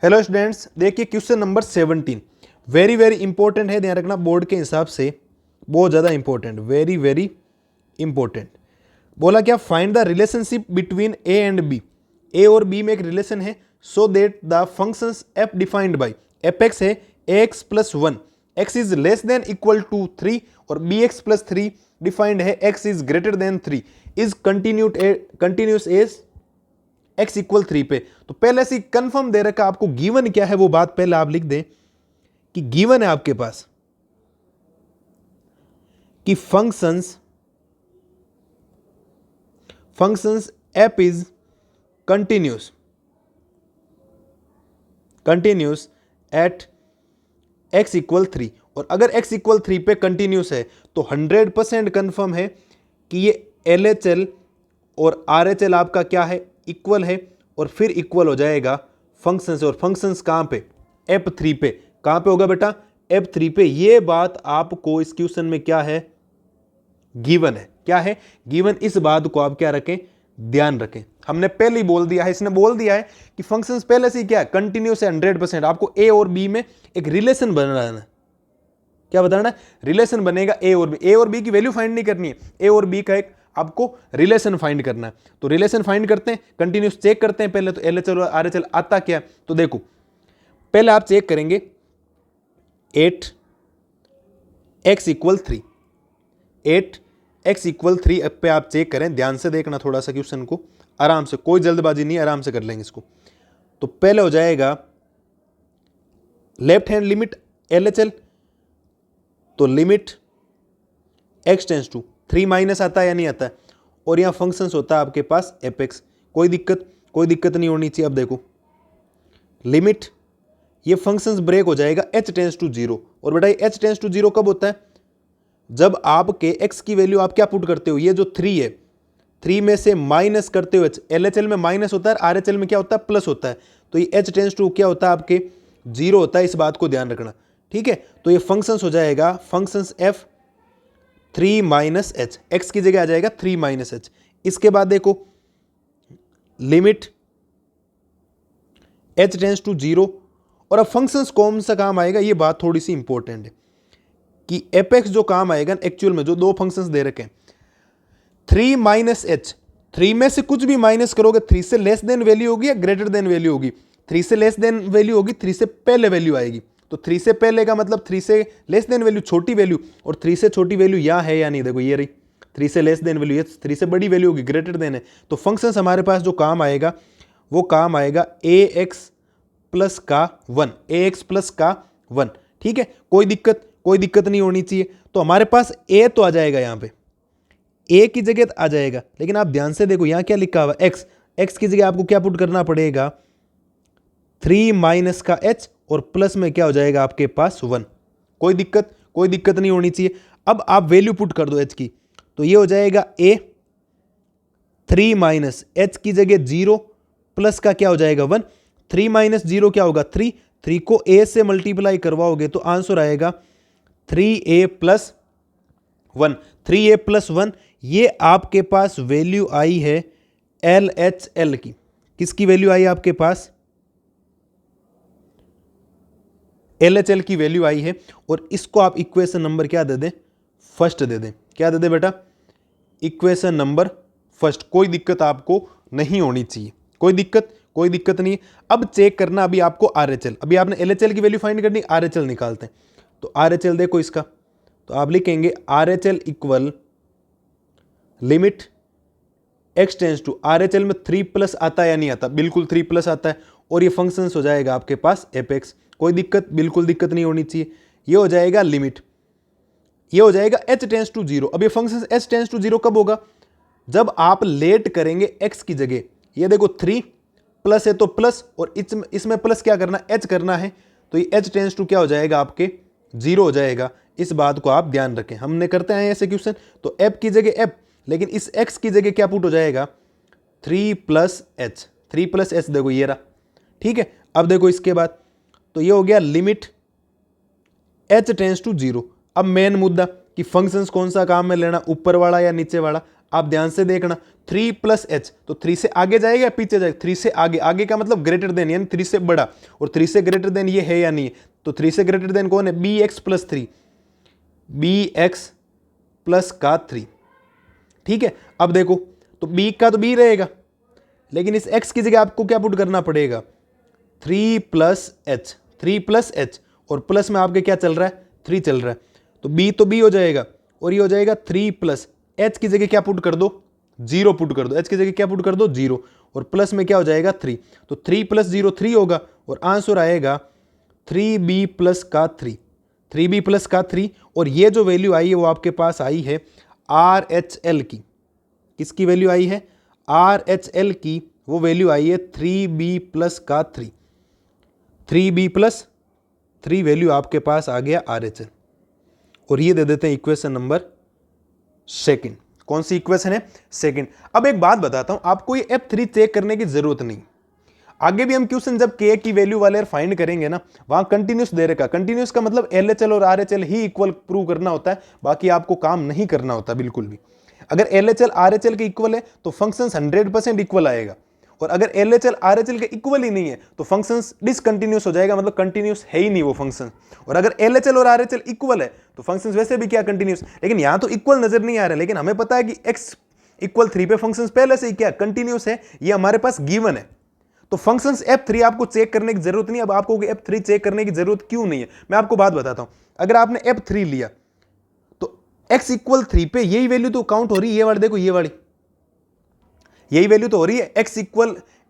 Hello students, देखिए question number 17 very very important है, ध्यान रखना बोर्ड के हिसाब से बहुत ज़्यादा इंपॉर्टेंट, वेरी वेरी इंपॉर्टेंट। बोला क्या, find the relationship between A and B. A और बी में एक रिलेशन है, so that the functions F defined by F X है A X plus 1 X is less than equal to 3 और B x plus 3 defined है X is greater than 3 is continuous as x equal 3 पे। तो पहले से confirm दे रखा, आपको given क्या है वो बात पहले आप लिख दें कि गिवन है आपके पास कि functions f is continuous at x equal 3 और अगर x इक्वल 3 पे कंटिन्यूस है तो 100% कंफर्म है कि ये LHL और RHL आपका क्या है, इक्वल है। और फिर इक्वल हो जाएगा फंक्शंस, और फंक्शंस कहां पे, F3 पे। कहां पे होगा बेटा, F3 पे। ये बात आपको इस क्वेश्चन में क्या है, गिवन है। क्या है, गिवन। इस बात को आप क्या रखें, ध्यान रखें। हमने पहले ही बोल दिया है, इसने बोल दिया है कि फंक्शंस पहले से क्या है, कंटिन्यूस है 100%। आपको ए और बी में एक रिलेशन बनाना है। क्या बताना है, रिलेशन बनेगा ए और बी। ए और बी की वैल्यू फाइंड नहीं करनी है, ए और बी का एक आपको रिलेशन फाइंड करना है। तो रिलेशन फाइंड करते हैं, कंटिन्यूस चेक करते हैं पहले। तो एलएचएल और आरएचएल आता क्या, तो देखो पहले आप चेक करेंगे 8x इक्वल 3, 8x इक्वल 3 पे आप चेक करें। ध्यान से देखना थोड़ा सा क्वेश्चन को, आराम से, कोई जल्दबाजी नहीं, आराम से कर लेंगे इसको। तो पहले हो जाएगा लेफ्ट हैंड लिमिट एलएचएल, तो limit x tends to 3 minus आता है या नहीं आता है, और यहां फंक्शंस होता है आपके पास एफ एक्स। कोई दिक्कत नहीं होनी चाहिए। अब देखो लिमिट, ये फंक्शंस ब्रेक हो जाएगा h टेंस टू 0। और बेटा h टेंस टू 0 कब होता है, जब आपके x की वैल्यू आप क्या पुट करते हो, ये जो 3 है, 3 में से माइनस करते हो। LHL में माइनस होता है, RHL में क्या होता है, प्लस होता है। तो ये h टेंस टू क्या होता है आपके 0 होता है। इस बात को ध्यान रखना, ठीक है। तो ये फंक्शंस हो जाएगा functions f 3 minus H, x की जगह आ जाएगा 3 माइनस एच। इसके बाद देखो लिमिट h टेंस टू 0। और अब फंक्शंस कौन सा काम आएगा, ये बात थोड़ी सी इंपॉर्टेंट है कि एपेक्स जो काम आएगा एक्चुअल में, जो दो फंक्शंस दे रखे हैं 3 माइनस एच, 3 में से कुछ भी माइनस करोगे 3 से लेस देन वैल्यू होगी या ग्रेटर देन वैल्यू होगी। 3 से लेस देन वैल्यू होगी, 3 से पहले वैल्यू आएगी। तो 3 से पहले का मतलब 3 से लेस देन वैल्यू छोटी वैल्यू, और 3 से छोटी वैल्यू यहां है या नहीं, देखो ये रही 3 से लेस देन वैल्यू, ये 3 से बड़ी वैल्यू होगी, ग्रेटर देन है। तो फंक्शंस हमारे पास जो काम आएगा वो काम आएगा ax प्लस का 1, ax प्लस का 1, ठीक है। कोई दिक्कत नहीं होनी चाहिए। तो हमारे पास a तो आ जाएगा, यहां पे a की जगह आ जाएगा, लेकिन आप ध्यान से देखो यहां क्या लिखा हुआ x की जगह आपको क्या पुट करना पड़ेगा, 3 माइनस का h और प्लस में क्या हो जाएगा आपके पास 1। कोई दिक्कत नहीं होनी चाहिए। अब आप वैल्यू पुट कर दो h की, तो ये हो जाएगा a 3 माइनस h की जगह 0 प्लस का क्या हो जाएगा 1। 3 माइनस 0 क्या होगा 3 को a से मल्टीप्लाई करवाओगे तो आंसर आएगा 3a प्लस 1, 3a प्लस 1। ये आपके पास वैल्यू आई है LHL की। किसकी वैल्यू आई आपके पास, LHL की वैल्यू आई है। और इसको आप इक्वेशन नंबर क्या दे दें, फर्स्ट दे दें। क्या दे दें बेटा, इक्वेशन नंबर फर्स्ट। कोई दिक्कत आपको नहीं होनी चाहिए, कोई दिक्कत नहीं। अब चेक करना अभी आपको RHL, अभी आपने LHL की वैल्यू फाइंड करनी, RHL निकालते हैं। तो RHL देखो इसका, तो आप लिखेंगे RHL equal limit x tends to, RHL में 3 प्लस आता है या नहीं आता, बिल्कुल 3 प्लस आता है। और ये फंक्शंस हो जाएगा आपके पास fx। कोई बिल्कुल दिक्कत नहीं होनी चाहिए। ये हो जाएगा लिमिट, ये हो जाएगा h टेंस टू 0। अब ये फंक्शंस h टेंस टू 0 कब होगा, जब आप लेट करेंगे x की जगह। ये देखो 3 प्लस है तो प्लस, और इसमें प्लस क्या करना, h करना है। तो ये h टेंस टू क्या हो जाएगा आपके 0 हो जाएगा। इस बात को आप ध्यान रखें, हमने करते हैं ऐसे क्वेश्चन। तो f की जगह f, लेकिन इस x की जगह क्या पुट हो जाएगा 3 प्लस h, देखो ये रहा, ठीक है। अब देखो इसके बाद, तो ये हो गया लिमिट h टेंस टू 0। अब मेन मुद्दा कि फंक्शंस कौन सा काम में लेना, ऊपर वाला या नीचे वाला। आप ध्यान से देखना 3 प्लस एच, तो 3 से आगे जाएगा या पीछे जाएगा? 3 से आगे, आगे का मतलब ग्रेटर देन, यानी 3 से बड़ा, और 3 से ग्रेटर देन ये है या नहीं है? तो 3 से ग्रेटर देन कौन है? B x plus 3, b x plus का 3। ठीक है, अब देखो तो b का तो b रहेगा, लेकिन इस x की जगह आपको क्या पुट करना पड़ेगा? 3 प्लस एच, 3 प्लस एच, और प्लस में आपके क्या चल रहा है? 3 चल रहा है, तो b तो b हो जाएगा, और ये हो जाएगा 3 प्लस एच की जगह क्या पुट कर दो? 0 पुट कर दो, h की जगह क्या पुट कर दो? 0, और प्लस में क्या हो जाएगा? 3, तो 3 प्लस 0 3 होगा, और आंसर आएगा 3b प्लस का 3, 3b प्लस का 3। और ये जो वैल्यू आई है वो आपके पास आई है RHL की। किसकी वैल्यू आई है? RHL की वो वैल्यू आई है 3b प्लस का 3, 3b प्लस 3 वैल्यू आपके पास आ गया RHL। और ये दे देते हैं इक्वेशन नंबर सेकंड। कौन सी इक्वेशन है? सेकंड। अब एक बात बताता हूं, आपको ये F3 चेक करने की जरूरत नहीं। आगे भी हम क्वेश्चन जब K की वैल्यू वाले फाइंड करेंगे ना, वहां कंटिन्यूस दे रखा, कंटिन्यूस का मतलब LHL और RHL ही इक्वल प्रूव करना होता है, बाकी आपको काम नहीं करना होता बिल्कुल भी। अगर LHL RHL के इक्वल है तो फंक्शंस 100% इक्वल आएगा, और अगर LHL RHL के इक्वल ही नहीं है तो फंक्शंस डिसकंटिन्यूस हो जाएगा, मतलब कंटिन्यूस है ही नहीं वो फंक्शन। और अगर LHL और RHL इक्वल है तो फंक्शंस वैसे भी क्या कंटिन्यूस, लेकिन यहां तो इक्वल नजर नहीं आ रहा है, लेकिन हमें पता है कि x इक्वल 3 पे फंक्शंस पहले से ही क्या कंटिन्यूस है, ये हमारे पास गिवन है। तो फंक्शंस F3 आपको चेक करने की जरूरत नहीं। अब आपको F3 चेक करने की जरूरत क्यों नहीं है, मैं आपको बात बताता हूं। अगर आपने F3 लिया तो x इक्वल 3 पे यही वैल्यू तो काउंट हो रही है, ये वाली देखो, ये वाली यही वैल्यू तो हो रही है।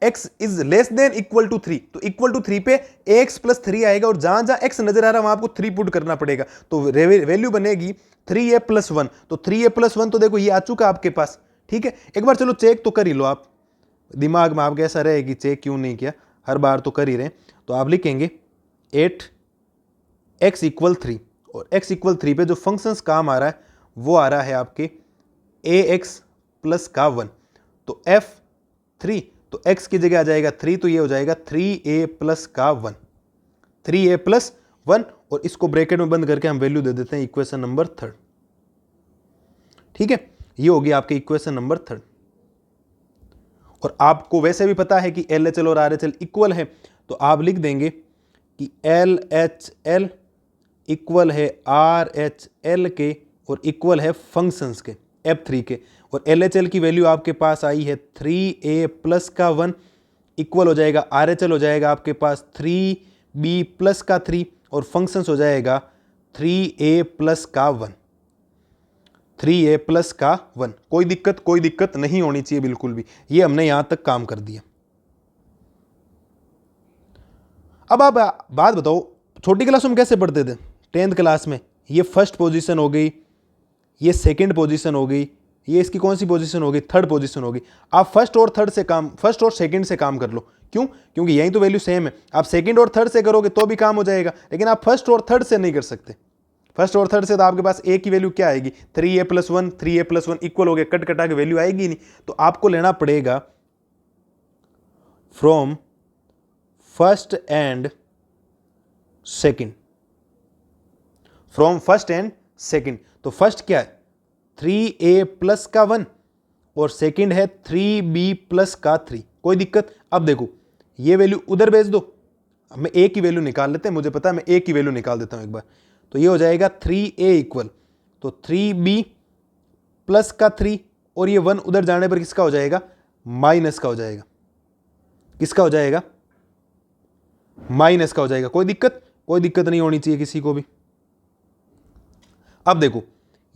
x is less than equal to 3, तो इक्वल टू 3 पे ax प्लस 3 आएगा, और जहां जहां x नजर आ रहा है वहां आपको 3 पुट करना पड़ेगा, तो वैल्यू बनेगी 3a प्लस 1। तो 3a प्लस 1 तो देखो ये आ चुका आपके पास। ठीक है, एक बार चलो चेक तो कर ही लो आप, दिमाग में आपके ऐसा रहे कि चेक क्यों नहीं किया, हर बार तो कर ही रहे। तो आप लिखेंगे 8x इक्वल 3, और x इक्वल 3 पे जो फंक्शंस काम आ रहा है वो आ रहा है आपके ax प्लस का 1, तो F3, तो x की जगह आ जाएगा 3, तो ये हो जाएगा 3a प्लस का 1, 3a प्लस 1, और इसको ब्रैकेट में बंद करके हम वैल्यू दे देते हैं इक्वेशन नंबर 3। ठीक है, ये होगी आपकी इक्वेशन नंबर 3। और आपको वैसे भी पता है कि LHL और RHL इक्वल है, तो आप लिख देंगे कि LHL इक्वल है RHL के, और इक्वल है फंक्शंस के F3 के। और LHL की वैल्यू आपके पास आई है 3a प्लस का 1, इक्वल हो जाएगा RHL हो जाएगा आपके पास 3b प्लस का 3, और फंक्शंस हो जाएगा 3a प्लस का 1, 3a प्लस का 1। कोई दिक्कत नहीं होनी चाहिए बिल्कुल भी, ये हमने यहां तक काम कर दिया। अब आप बात बताओ, छोटी क्लास में कैसे पढ़ते थे? 10th क्लास में ये फर्स्ट पोजीशन हो गई, ये सेकंड पोजीशन हो गई, ये इसकी कौन सी पोजीशन हो गई? थर्ड पोजीशन हो गई। आप फर्स्ट और सेकंड से काम कर लो। क्यों? क्योंकि यही तो वैल्यू सेम है। आप सेकंड और थर्ड से करोगे तो भी काम हो जाएगा, लेकिन आप फर्स्ट और थर्ड से नहीं कर सकते। फर्स्ट और थर्ड से तो आपके पास a की वैल्यू क्या आएगी? 3a plus 1, 3a plus 1 equal हो गया, कट कटा के वैल्यू आएगी नहीं। तो आपको लेना पड़ेगा from first and second, from first and second. तो फर्स्ट क्या है? 3a प्लस का 1, और सेकंड है 3b प्लस का 3। कोई दिक्कत? अब देखो ये वैल्यू उधर भेज दो, मैं a की वैल्यू निकाल लेते हैं, मुझे पता है, मैं a की वैल्यू निकाल देता हूं एक बार। तो ये हो जाएगा 3a इक्वल, तो 3b प्लस का 3, और ये 1 उधर जाने पर किसका हो जाएगा? माइनस का हो जाएगा। किसका हो जाएगा? माइनस का हो जाएगा। कोई दिक्कत नहीं होनी चाहिए किसी को भी। अब देखो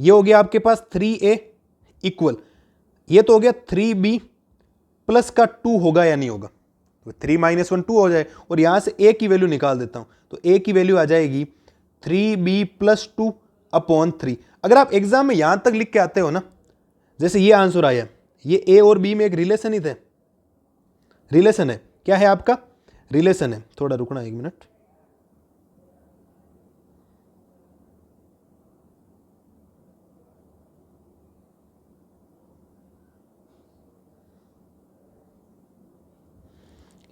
ये हो गया आपके पास 3a इक्वल, ये तो हो गया 3b प्लस का 2 होगा या नहीं होगा? 3 माइनस 1 2 हो जाए, और यहां से a की वैल्यू निकाल देता हूं, तो a की वैल्यू आ जाएगी 3b प्लस 2 अपॉन 3। अगर आप एग्जाम में यहां तक लिख के आते हो ना, जैसे ये आंसर आया, ये a और b में एक रिलेशन ही थे, रिलेशन है। क्या है आपका? रिलेशन है। थोड़ा रुकना 1 मिनट।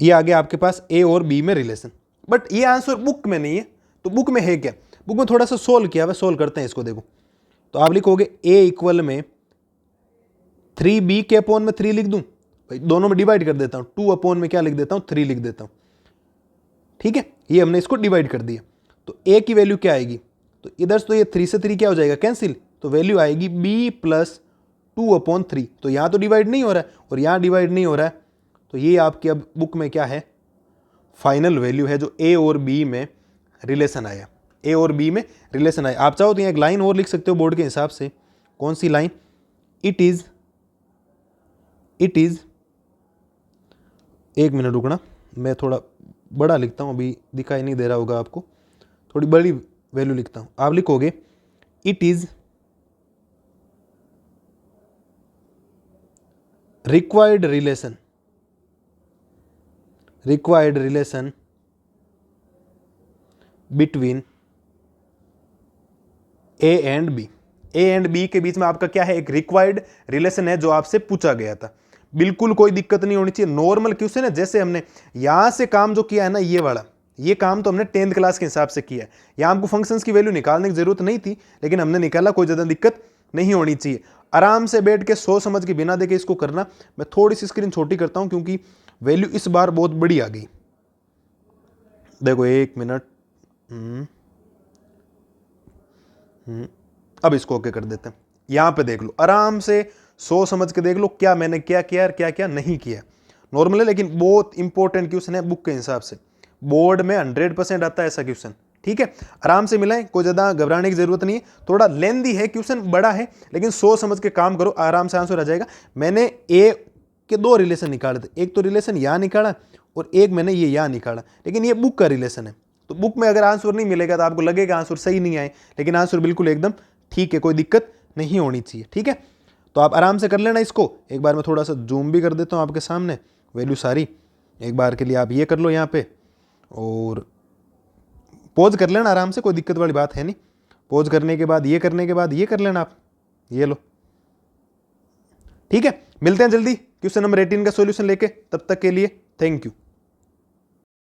ये आ गया आपके पास a और b में रिलेशन, बट ये आंसर बुक में नहीं है। तो बुक में है क्या? बुक में थोड़ा सा सोल्व किया हुआ, सोल्व करते हैं इसको। देखो तो आप लिखोगे a इक्वल में 3b के अपोन में 3 लिख दूं, भाई दोनों में डिवाइड कर देता हूं, 2 अपोन में क्या लिख देता हूं, 3 लिख देता हूं। ठीक है, ये हमने इसको डिवाइड कर दिया। तो a की वैल्यू क्या आएगी, तो इधर से तो ये 3 से 3 क्या हो जाएगा, कैंसिल, तो वैल्यू आएगी b प्लस 2/3। तो यहाँ तो डिवाइड नहीं हो रहा है और यहाँ डिवाइड नहीं हो रहा है, तो ये आपकी अब बुक में क्या है, फाइनल वैल्यू है जो a और b में रिलेशन आया, a और b में रिलेशन आया। आप चाहो तो यहाँ एक लाइन और लिख सकते हो बोर्ड के हिसाब से, कौन सी लाइन, इट इज, एक मिनट रुकना, मैं थोड़ा बड़ा लिखता हूँ, अभी दिखाई नहीं दे रहा होगा आपको, थोड़ी बड़ी वैल्यू लिखता हूँ। आप लिखोगे it is required relation between A and B. A and b के बीच में आपका क्या है, एक रिक्वायर्ड रिलेशन है जो आपसे पूछा गया था। बिल्कुल कोई दिक्कत नहीं होनी चाहिए, नॉर्मल क्वेश्चन है। जैसे हमने यहां से काम जो किया है ना, ये वाला, ये काम तो हमने 10th क्लास के हिसाब से किया है। यहां हमको फंक्शंस की वैल्यू निकालने की जरूरत नहीं थी, लेकिन हमने निकाला, कोई ज्यादा दिक्कत नहीं होनी चाहिए। आराम से बैठ के सोच समझ के बिना देखे इसको करना। मैं थोड़ी सी स्क्रीन छोटी करता हूं क्योंकि वैल्यू इस बार बहुत बड़ी आ गई। देखो एक मिनट, अब इसको ओके कर देते हैं। यहां पे देख लो, आराम से सोच समझ के देख लो क्या मैंने क्या किया और क्या क्या नहीं किया। नॉर्मल है लेकिन बहुत इंपॉर्टेंट क्वेश्चन है बुक के हिसाब से, बोर्ड में 100% आता है ऐसा क्वेश्चन। ठीक है, आराम से मिलाएं, कोई ज्यादा घबराने की जरूरत नहीं है। थोड़ा लेंदी है क्वेश्चन, बड़ा है, लेकिन सोच समझ के काम करो, आराम से आंसर आ जाएगा। मैंने ए के 2 रिलेशन निकाले थे, एक तो रिलेशन यहां निकाला और एक मैंने ये यहां निकाला, लेकिन ये बुक का रिलेशन है। तो बुक में अगर आंसर नहीं मिलेगा तो आपको लगेगा आंसर सही नहीं आए, लेकिन आंसर बिल्कुल एकदम ठीक है, कोई दिक्कत नहीं होनी चाहिए। ठीक है, तो आप आराम से कर लेना इसको। एक बार मैं थोड़ा सा जूम भी कर देता हूँ आपके सामने, वैल्यू सारी एक बार के लिए आप ये कर लो यहाँ पे, और पॉज कर लेना आराम से, कोई दिक्कत वाली बात है नहीं। पॉज करने के बाद ये करने के बाद ये कर लेना आप, ये लो। ठीक है, मिलते हैं जल्दी क्वेश्चन नंबर 18 का सॉल्यूशन लेके, तब तक के लिए थैंक यू।